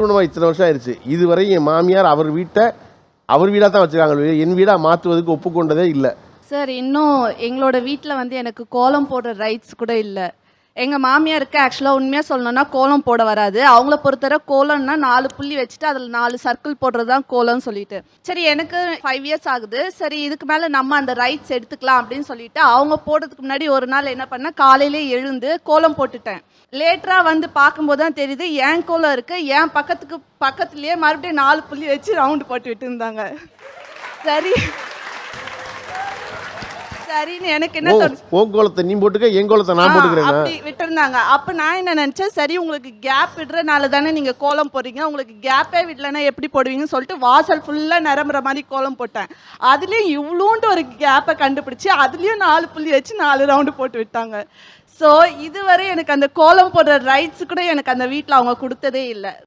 திருமணமாக இத்தனை வருஷம் ஆயிடுச்சு. இதுவரை என் மாமியார் அவர் வீடாக தான் வச்சுருக்காங்க. என் வீடாக மாற்றுவதுக்கு ஒப்புக்கொண்டதே இல்லை. சார், இன்னும் எங்களோட வீட்டில் வந்து எனக்கு கோலம் போடுற ரைட்ஸ் கூட இல்லை. எங்கள் மாமியாருக்கு ஆக்சுவலாக உண்மையாக சொல்லணும்னா கோலம் போட வராது. அவங்கள பொறுத்தவரை கோலம்னா 4 புள்ளி வச்சுட்டு அதில் 4 சர்க்கிள் போடுறது தான் கோலம்னு சொல்லிட்டு, சரி எனக்கு 5 இயர்ஸ் ஆகுது, சரி இதுக்கு மேலே நம்ம அந்த ரைட்ஸ் எடுத்துக்கலாம் அப்படின்னு சொல்லிட்டு அவங்க போடுறதுக்கு முன்னாடி ஒரு நாள் என்ன பண்ணேன், காலையிலே எழுந்து கோலம் போட்டுட்டேன். லேட்டராக வந்து பார்க்கும்போது தான் தெரியுது என் கோலம் இருக்குது, என் பக்கத்துலேயே மறுபடியும் 4 புள்ளி வச்சு ரவுண்டு போட்டு விட்டு இருந்தாங்க. சரி சரின்னு எனக்கு என்ன தோணுச்சு, உன் கோலத்தை நீ போட்டுக்க, என் கோலத்தை நான் போட்டுக்கிறேன் அப்படி விட்டுருந்தாங்க. அப்போ நான் என்ன நினச்சேன், சரி உங்களுக்கு கேப் விடுறதுனால தானே நீங்கள் கோலம் போடுறீங்க, உங்களுக்கு கேப்பே விடலைன்னா எப்படி போடுவீங்கன்னு சொல்லிட்டு வாசல் ஃபுல்லாக நிரம்புற மாதிரி கோலம் போட்டேன். அதுலேயும் இவ்வளோண்டு ஒரு கேப்பை கண்டுபிடிச்சி அதுலேயும் 4 புள்ளி வச்சு 4 ரவுண்டு போட்டு விட்டாங்க. ஸோ இதுவரை எனக்கு அந்த கோலம் போடுற ரைட்ஸ் கூட எனக்கு அந்த வீட்டில் அவங்க கொடுத்ததே இல்லை.